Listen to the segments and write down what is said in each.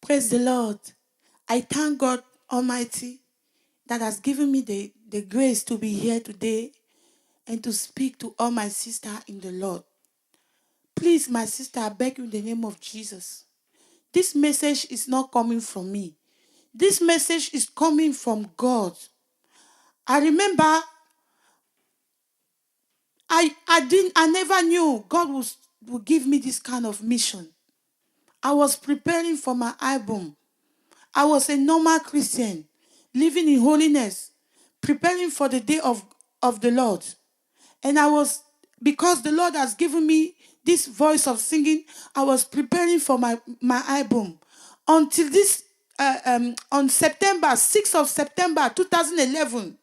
Praise the Lord. I thank God Almighty that has given me the grace to be here today and to speak to all my sisters in the Lord. Please, my sister, I beg you in the name of Jesus. This message is not coming from me. This message is coming from God. I remember I never knew God would give me this kind of mission. I was preparing for my album. I was a normal Christian, living in holiness, preparing for the day of the Lord. And because the Lord has given me this voice of singing, I was preparing for my album. Until on September, 6th of September 2011,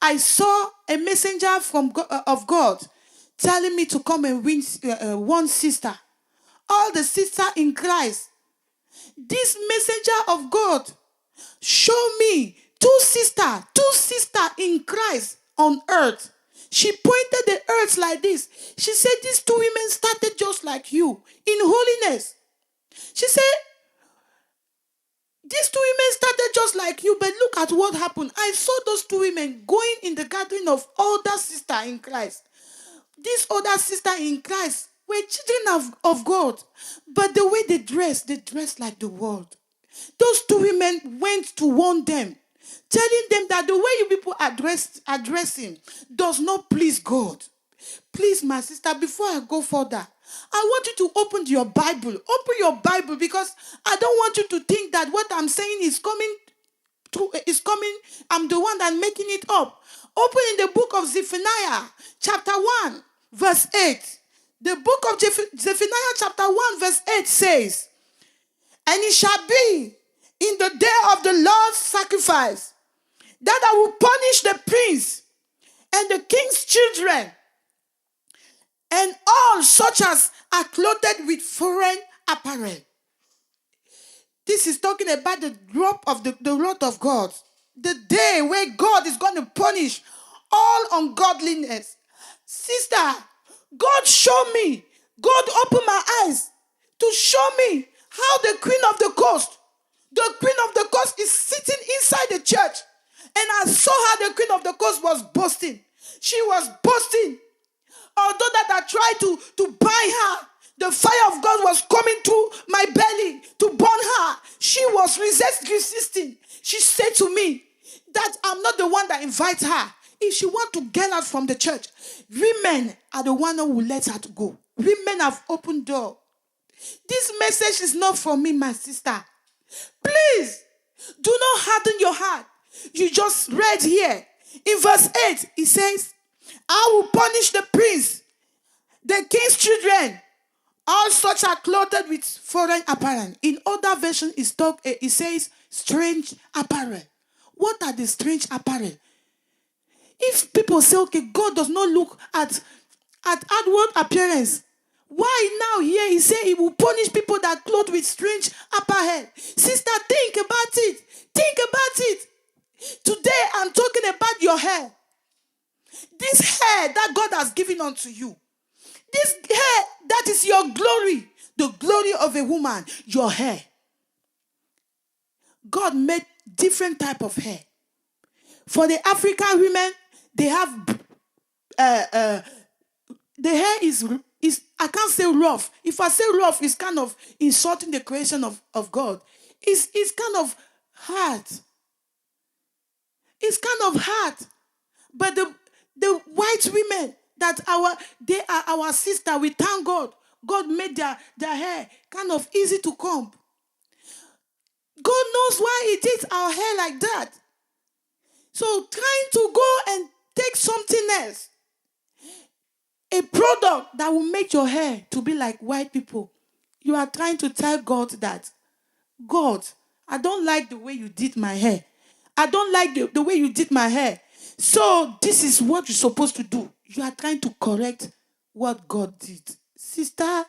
I saw a messenger of God telling me to come and win one sister. All the sisters in Christ. This messenger of God showed me two sisters in Christ on earth. She pointed the earth like this. She said, these two women started just like you in holiness. She said, these two women started just like you, but look at what happened. I saw those two women going in the gathering of older sisters in Christ. These older sisters in Christ were children of God, but the way they dressed like the world. Those two women went to warn them, telling them that the way you people are dressing does not please God. Please, my sister, before I go further, I want you to open your Bible. Open your Bible, because I don't want you to think that what I'm saying is coming. I'm the one that's making it up. Open in the book of Zephaniah, chapter 1, verse 8. The book of Zephaniah, chapter 1, verse 8 says, and it shall be in the day of the Lord's sacrifice that I will punish the prince and the king's children and all such as are clothed with foreign apparel. This is talking about the drop of the wrath of God. The day where God is going to punish all ungodliness. Sister, God showed me. God opened my eyes to show me how the queen of the coast is sitting inside the church. And I saw how the queen of the coast was boasting. She was boasting. Although that I tried to bind her, the fire of God was coming through my belly to burn her. She was resisting. She said to me that I'm not the one that invites her. If she wants to get out from the church, women are the one who will let her to go. Women have opened door. This message is not for me, my sister. Please, do not harden your heart. You just read here. In verse 8, it says, I will punish the prince, the king's children. All such are clothed with foreign apparel. In other version, it says strange apparel. What are the strange apparel? If people say, okay, God does not look at outward appearance, why now here he say he will punish people that clothe with strange apparel? Sister, think about it. Think about it. Today I'm talking about your hair. This hair that God has given unto you. This hair, that is your glory. The glory of a woman, your hair. God made different type of hair. For the African women, they have the hair is I can't say rough. If I say rough, it's kind of insulting the creation of God. It's kind of hard. It's kind of hard. But the white women they are our sister. We thank God. God made their hair kind of easy to comb. God knows why He did our hair like that. So trying to go and take something else, a product that will make your hair to be like white people, you are trying to tell God that, God, I don't like the way you did my hair. I don't like the way you did my hair. So this is what you're supposed to do. You are trying to correct what God did. Sister,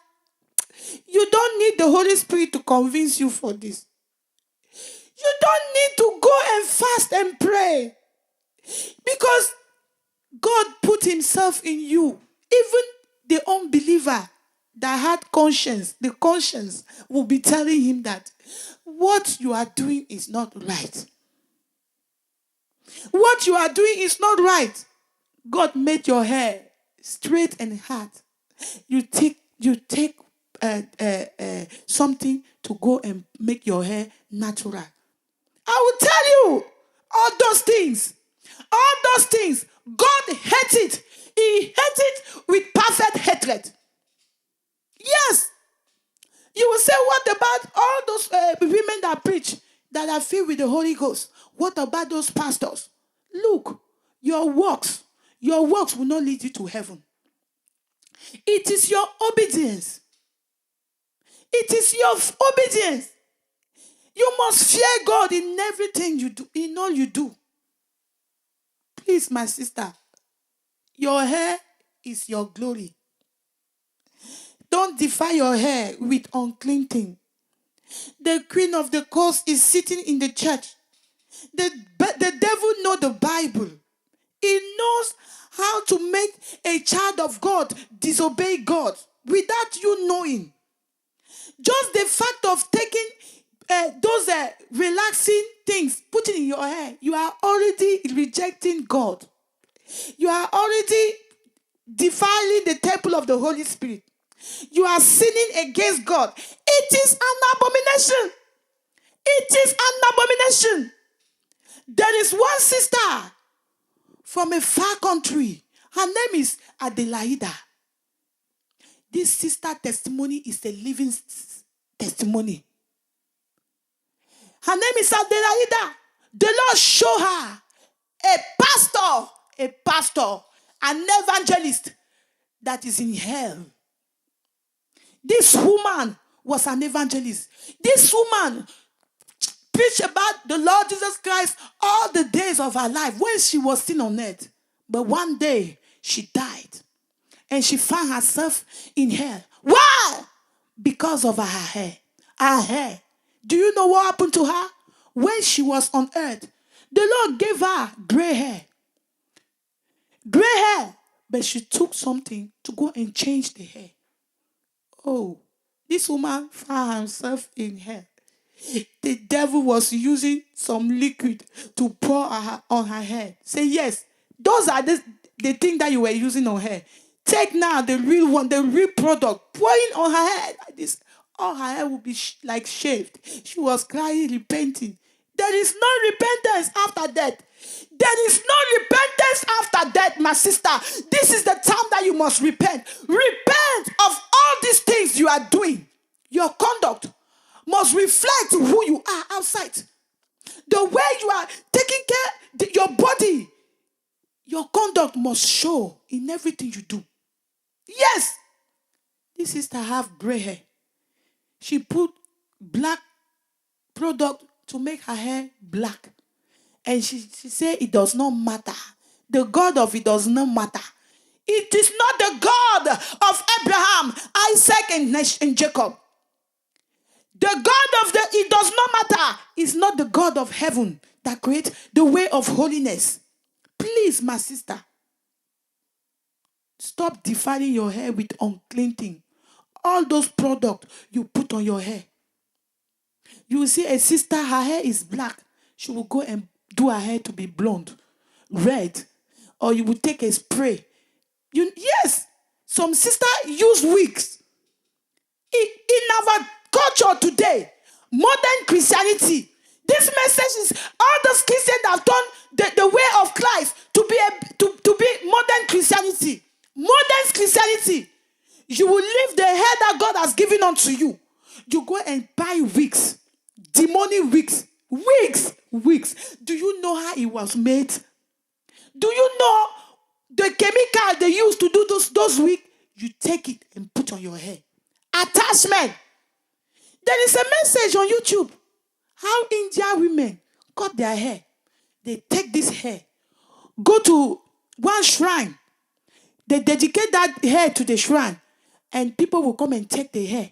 you don't need the Holy Spirit to convince you for this. You don't need to go and fast and pray. Because God put Himself in you. Even the unbeliever that had conscience, the conscience will be telling him that What you are doing is not right. What you are doing is not right. God made your hair straight and hard. You take something to go and make your hair natural. I will tell you, all those things, God hates it. He hates it with perfect hatred. Yes. You will say, what about all those women that preach, that are filled with the Holy Ghost? What about those pastors? Look, your works will not lead you to heaven. It is your obedience. It is your obedience. You must fear God in everything you do, in all you do. Please, my sister, your hair is your glory. Don't defile your hair with unclean thing. The queen of the coast is sitting in the church. The devil knows the Bible. He knows how to make a child of God disobey God without you knowing. Just the fact of taking those relaxing things, putting in your hair, you are already rejecting God. You are already defiling the temple of the Holy Spirit. You are sinning against God. It is an abomination. It is an abomination. There is one sister from a far country. Her name is Adelaida. This sister testimony is a living testimony. Her name is Adelaida. The Lord showed her a pastor, an evangelist that is in hell. This woman was an evangelist. This woman preached about the Lord Jesus Christ all the days of her life when she was still on earth. But one day she died and she found herself in hell. Why? Because of her hair. Her hair. Do you know what happened to her? When she was on earth, the Lord gave her gray hair. Gray hair. But she took something to go and change the hair. Oh, this woman found herself in hell. The devil was using some liquid to pour on her hair. Say, yes, those are the thing that you were using on her. Take now the real one, the real product, pouring on her head like this. All her hair will be like shaved. She was crying, repenting. There is no repentance after death. There is no repentance after death, my sister. This is the time that you must repent. Repent of all these things you are doing. Your conduct must reflect who you are outside. The way you are taking care of your body, your conduct must show in everything you do. Yes, this sister have gray hair. She put black product to make her hair black. And she said it does not matter. The God of it does not matter. It is not the God of Abraham, Isaac, and Jacob. The God of it does not matter. It's not the God of heaven that creates the way of holiness. Please, my sister, stop defiling your hair with unclean things. All those products you put on your hair. You will see a sister, her hair is black. She will go and do her hair to be blonde, red. Or you will take a spray. Yes, some sisters use wigs. In our culture today, modern Christianity, this message is all those Christians that have done the way of Christ to be modern Christianity. Modern Christianity. You will leave the hair that God has given unto you. You go and buy wigs. Demonic wigs. Wigs. Do you know how it was made? Do you know the chemical they use to do those wigs? You take it and put on your hair. Attachment. There is a message on YouTube. How Indian women cut their hair. They take this hair, go to one shrine. They dedicate that hair to the shrine. And people will come and take the hair,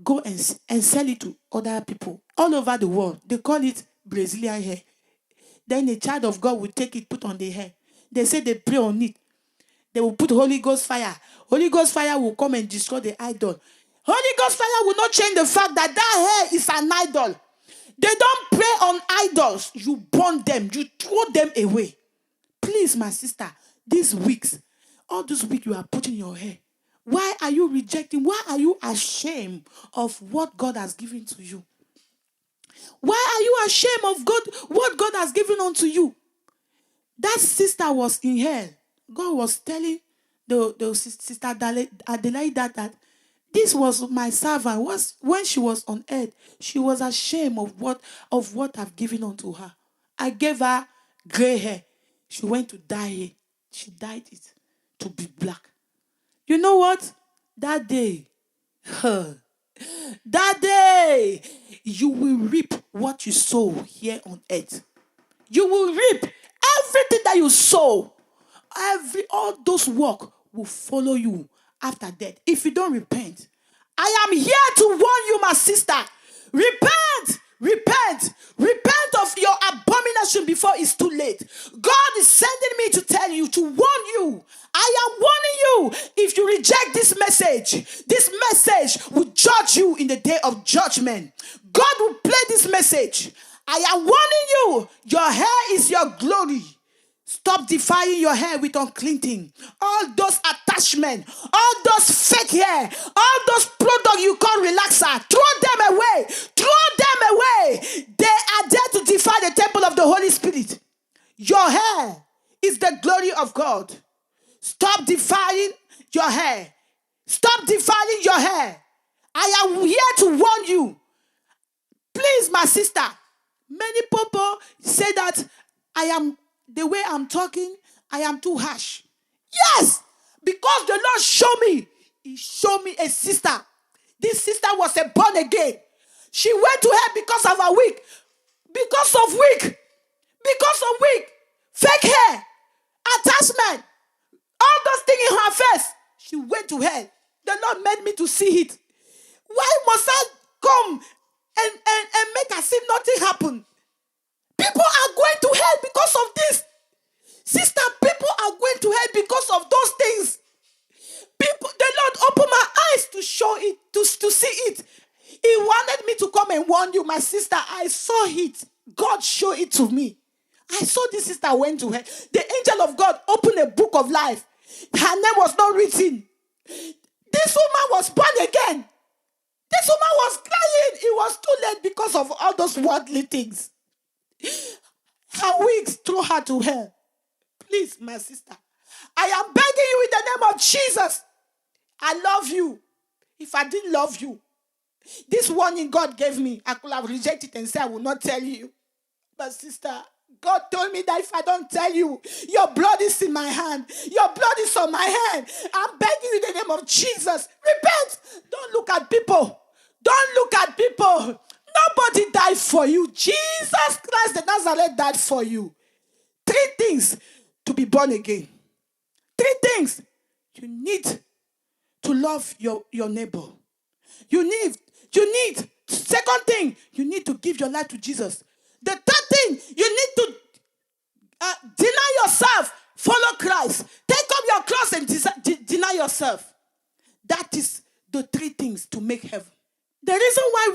go and sell it to other people all over the world. They call it Brazilian hair. Then a child of God will take it, put on the hair. They say they pray on it. They will put Holy Ghost fire. Holy Ghost fire will come and destroy the idol. Holy Ghost fire will not change the fact that that hair is an idol. They don't pray on idols. You burn them. You throw them away. Please, my sister, these weeks, all this week you are putting your hair. Why are you rejecting? Why are you ashamed of what God has given to you? Why are you ashamed of God, what God has given unto you? That sister was in hell. God was telling the sister Adelaide that this was my servant. When she was on earth, she was ashamed of what I've given unto her. I gave her gray hair. She went to dye it. She dyed it to be black. You know what? That day, you will reap what you sow here on earth. You will reap everything that you sow. All those work will follow you after death if you don't repent. I am here to warn you, my sister. Repent. Of your abomination before it's too late. God is sending me to tell you, to warn you. I am warning you. If you reject this message will judge you in the day of judgment. God will play this message. I am warning you. Your hair is your glory. Stop defiling your hair with unclean things. All those attachments, all those fake hair, all those products you call relaxer, throw them away. They are there to defile the temple of the Holy Spirit. Your hair is the glory of God. Stop defiling your hair. I am here to warn you. Please, my sister. Many people say that the way I'm talking, I am too harsh. Yes, because the Lord showed me. He showed me a sister. This sister was a born again. She went to hell because of her wig. Because of wig. Fake hair. Attachment. All those things in her face. She went to hell. The Lord made me to see it. Why must I come and make as if nothing happened? People are going to hell because of this. Sister, people are going to hell because of those things. The Lord opened my eyes to show it, to see it. He wanted me to come and warn you, my sister. I saw it. God showed it to me. I saw this sister went to hell. The angel of God opened a book of life. Her name was not written. This woman was born again. This woman was crying. It was too late because of all those worldly things. Her wigs threw her to hell. Please, my sister, I am begging you in the name of Jesus. I love you. If I didn't love you, this warning God gave me, I could have rejected it and said, I will not tell you. But sister, God told me that if I don't tell you, your blood is in my hand. Your blood is on my hand. I'm begging you in the name of Jesus. Repent. Don't look at people. Nobody died for you. Jesus Christ the Nazareth died for you. 3 things to be born again. 3 things. You need to love your neighbor. You need. Second thing, you need to give your life to Jesus. The third thing, you need to deny yourself. Follow Christ. Take up your cross and deny yourself. That is the 3 things to make heaven. The reason why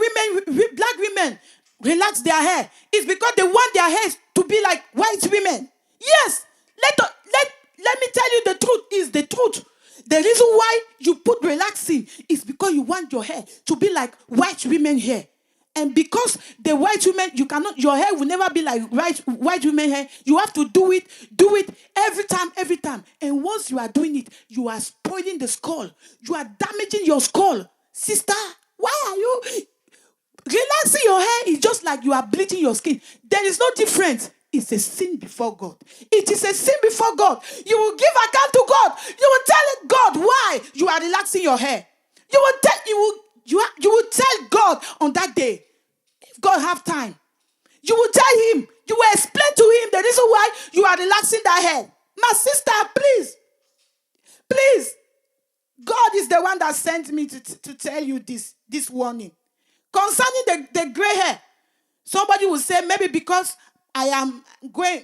black women relax their hair is because they want their hair to be like white women. Yes, let me tell you the truth is the truth. The reason why you put relaxing is because you want your hair to be like white women hair. And because the white women, your hair will never be like white women hair. You have to do it every time. And once you are doing it, you are spoiling the skull. You are damaging your skull. Sister, why are you relaxing your hair? Is just like you are bleaching your skin. There is no difference. It's a sin before God. It is a sin before God. You will give account to God. You will tell God why you are relaxing your hair. You will tell God on that day. If God have time, you will tell him. You will explain to him the reason why you are relaxing that hair. My sister, please. God is the one that sent me to tell you this warning. Concerning the gray hair, somebody will say maybe because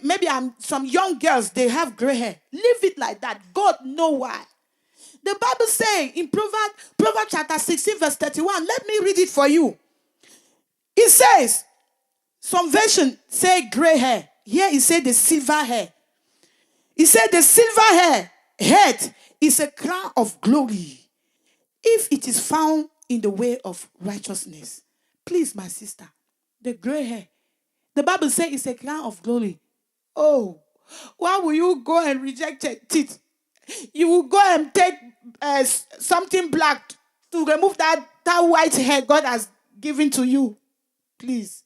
maybe I'm some young girls, they have gray hair. Leave it like that. God knows why. The Bible says in Proverbs chapter 16 verse 31, let me read it for you. It says, some version say gray hair. Here it said the silver hair. It said the silver head is a crown of glory if it is found in the way of righteousness. Please, my sister, the gray hair. The Bible says it's a crown of glory. Oh, why will you go and reject it? You will go and take something black to remove that white hair God has given to you. Please.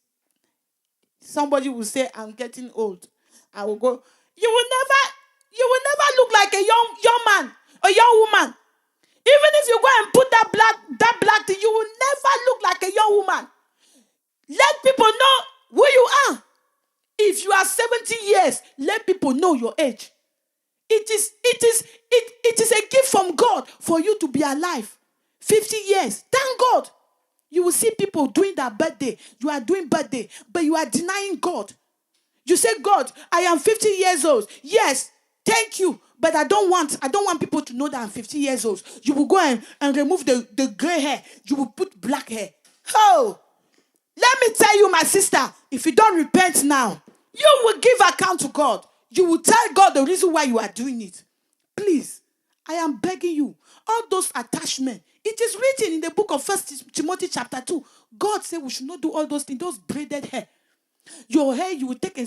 Somebody will say, I'm getting old. I will go. You will never look like a young man, a young woman. Even if you go and put that black thing, you will never look like a young woman. Let people know who you are. If you are 70 years, let people know your age. It is a gift from God for you to be alive. 50 years. Thank God. You will see people doing their birthday. You are doing birthday, but you are denying God. You say, God, I am 50 years old. Yes, thank you. But I don't want people to know that I'm 50 years old. You will go and remove the gray hair. You will put black hair. Oh, let me tell you, my sister, if you don't repent now, you will give account to God. You will tell God the reason why you are doing it. Please, I am begging you. All those attachments, it is written in the book of 1 Timothy chapter 2. God said we should not do all those things, those braided hair. Your hair, you will take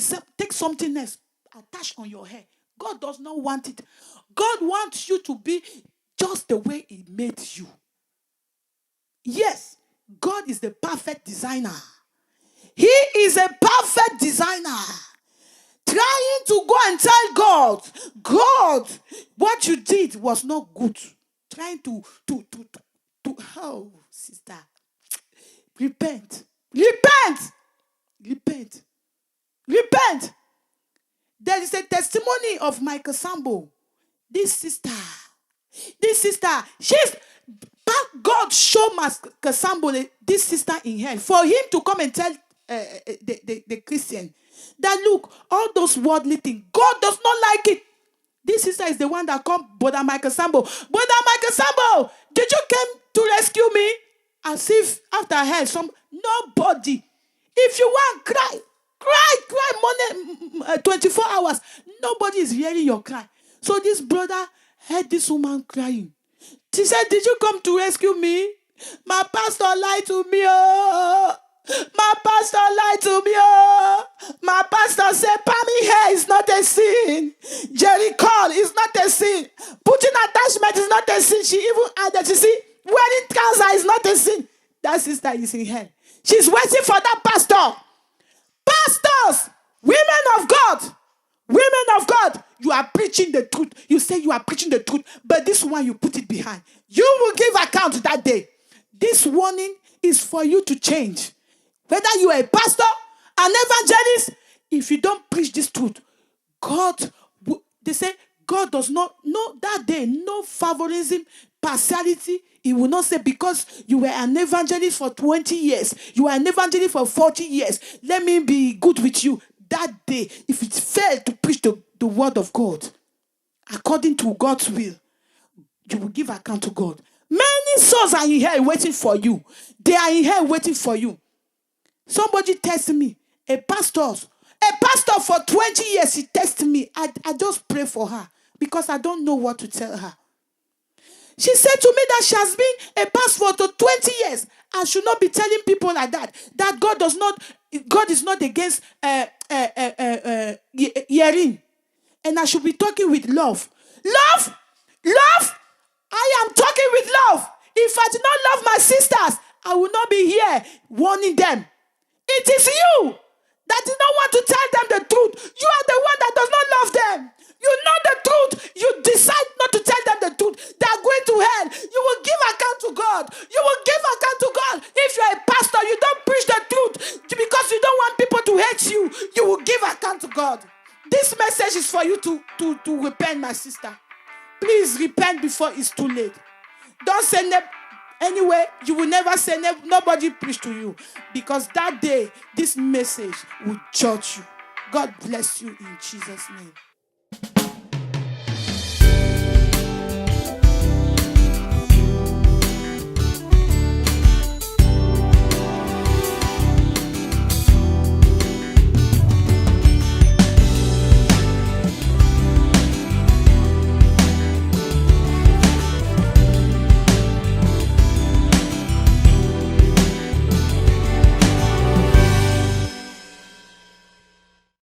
something else, attach on your hair. God does not want it. God wants you to be just the way He made you. Yes, God is the perfect designer. He is a perfect designer. Trying to go and tell God, what you did was not good. Trying to oh, sister, repent. There is a testimony of Michael Sambo. This sister, God showed Michael Sambo this sister in hell for him to come and tell the Christian that look, all those worldly things, God does not like it. This sister is the one that called Brother Michael Sambo. Brother Michael Sambo, did you come to rescue me? As if after hell, nobody. If you want, cry more than 24 hours. Nobody is hearing your cry. So this brother heard this woman crying. She said, did you come to rescue me? My pastor lied to me. Oh. My pastor lied to me. Oh. My pastor said, palming hair is not a sin. Jerry call is not a sin. Putting attachment is not a sin. She even added, you see, wearing trouser is not a sin. That sister is in hell. She's waiting for that pastor. Pastors, women of God, you are preaching the truth. You say you are preaching the truth, but this one you put it behind. You will give account that day. This warning is for you to change. Whether you are a pastor, an evangelist, if you don't preach this truth, they say God does not know that day, no favoritism, partiality. He will not say because you were an evangelist for 20 years, you were an evangelist for 40 years, let me be good with you. That day, if it failed to preach the word of God, according to God's will, you will give account to God. Many souls are in here waiting for you. They are in here waiting for you. Somebody texted me, a pastor for 20 years, he texted me. I just pray for her because I don't know what to tell her. She said to me that she has been a pastor for 20 years and should not be telling people like that. That God is not against hearing. And I should be talking with love. Love! I am talking with love. If I do not love my sisters, I will not be here warning them. It is you that do not want to tell them the truth. You are the one that does not love them. You know the truth. You decide not to tell them the truth. They are going to hell. You will give account to God. You will give account to God. If you are a pastor, you don't preach the truth because you don't want people to hate you. You will give account to God. This message is for you to repent, my sister. Please repent before it's too late. Don't say anyway, you will never say nobody preach to you. Because that day, this message will judge you. God bless you in Jesus' name.